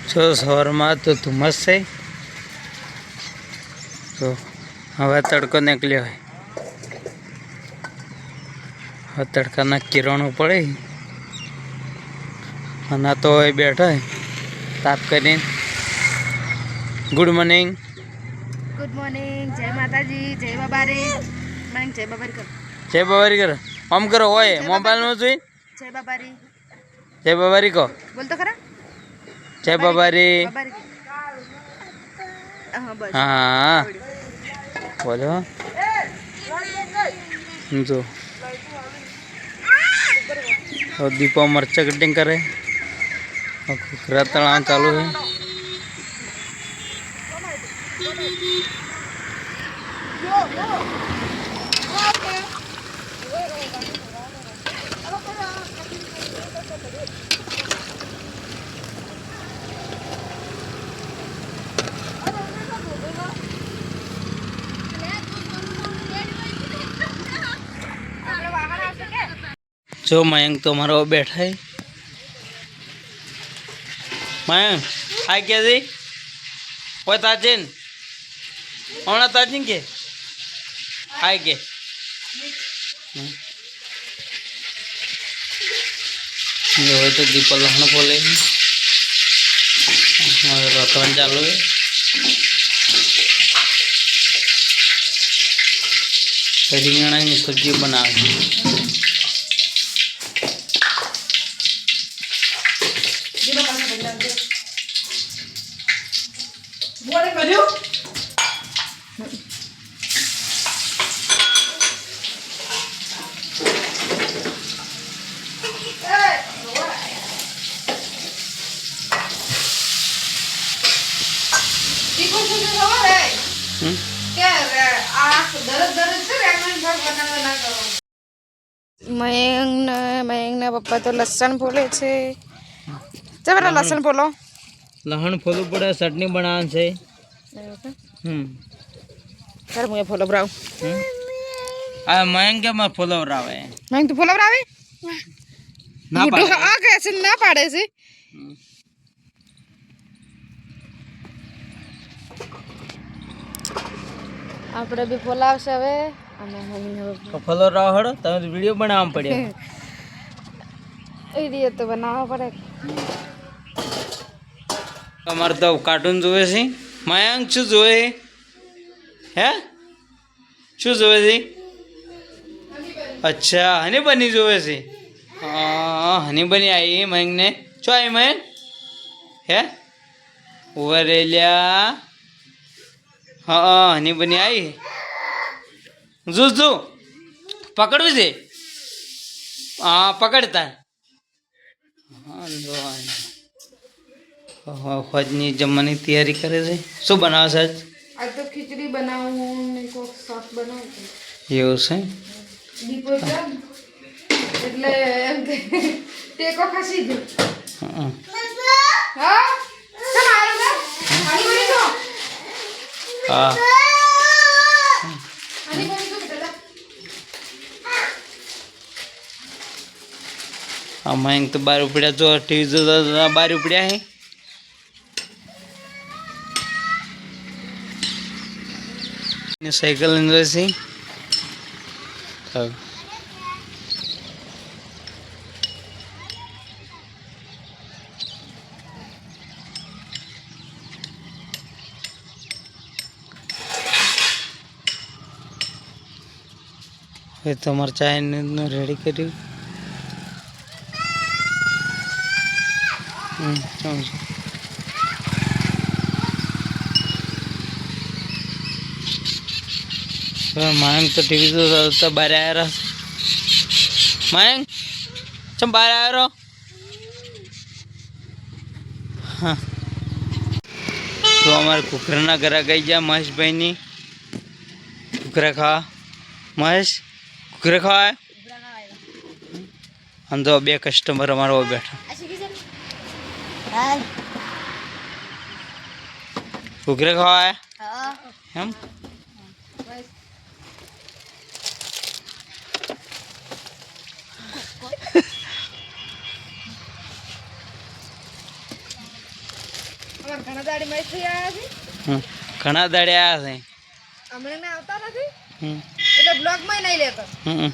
જો સવારમાં તો ધુમ્મસ છે, તો હવે તડકો નીકળ્યો હોય. હવે તડકાના કિરણો પડે અને તો એ બેઠા તાપ કરીને. Good morning. Good morning. જય માતાજી, જય બાબારી. જય બાબારી કરો. જય બાબારી કરો. આમ કરો હોય મોબાઈલમાં જોઈ. જય બાબારી. જય બાબારી કહો. બોલ તો ખરા. જય બાબારી. હા બોલો. જો દીપો મરचा कटिंग करे खुखरा तलाव चालू है. जो मयंक तो हमारा वो बैठा है. मयंक हाय क्या जी वो ताजिन होना ताजिन के हाय के जो है तो दीपल लहन बोले रतन चालू है. રીંગણા ની સબ્જી બનાવે. મયંક ના પપ્પા તો લસણ ફોલે છે. જરા લસણ ફોલો. લહણ ફોલવું પડે, ચટણી બનાવવાનું છે. સર મુએ ફોલો બ્રાવ. આ મયંક કે માં ફોલવરાવે. મયંક તો ફોલવરાવે ના પાડે. આ કે છે ના પાડે છે. આપણે બી ફોલાવશે હવે. અને ફોલવરાવ હડો તમે વિડિયો બનાવવા પડે. વિડિયો તો બનાવવા પડે. અમારે તો કાર્ટૂન જોવે છે. મયંક શું જોવે હે? શું જોવે છે? અચ્છા હની બની જોવે છે. હા હની બની આવી મયંક ને. શું આવી મયંક હે ઉભરેલ્યા? હા હની બની આવી. જો જો પકડવું છે. હા પકડતા. ખોજની જમવાની તૈયારી કરે છે. શું બનાવે છે? આજ તો ખીચડી બનાવું ને કોક શાક બનાવું. એવું છે. દીપો એટલે એમ કે ટેકો ખસી ગયો. હા ચાલ આરો ને પાણી ભરી દો. હા પાણી ભરી દો બેટા. આ મયંક તો બાર ઉપડ્યા. જો ટીવી જોતા બાર ઉપડ્યા હે. સાયકલ અંદર છે. હવે તમારે ચાઇનીઝનું રેડી કર્યું. મયંક તો ટીવી તો બહાર આવ્યા. મયંક ચમ બહાર આવ્યો. હા તો અમારે કુકરાના ઘરે ગઈ ગયા મહેશભાઈની. કુકરા ખાવા. મહેશ કુકરા ખાવા. આમ તો બે કસ્ટમર અમારો બેઠા. કુકરા ખાવા એમ. અમારા ઘણા દાડી મસ્તી આવ્યા છે હમ. ઘણા દાડે આવ્યા છે હમણાં આવતા નથી હમ. એટલે બ્લોગમાં નહીં લેતો હમ.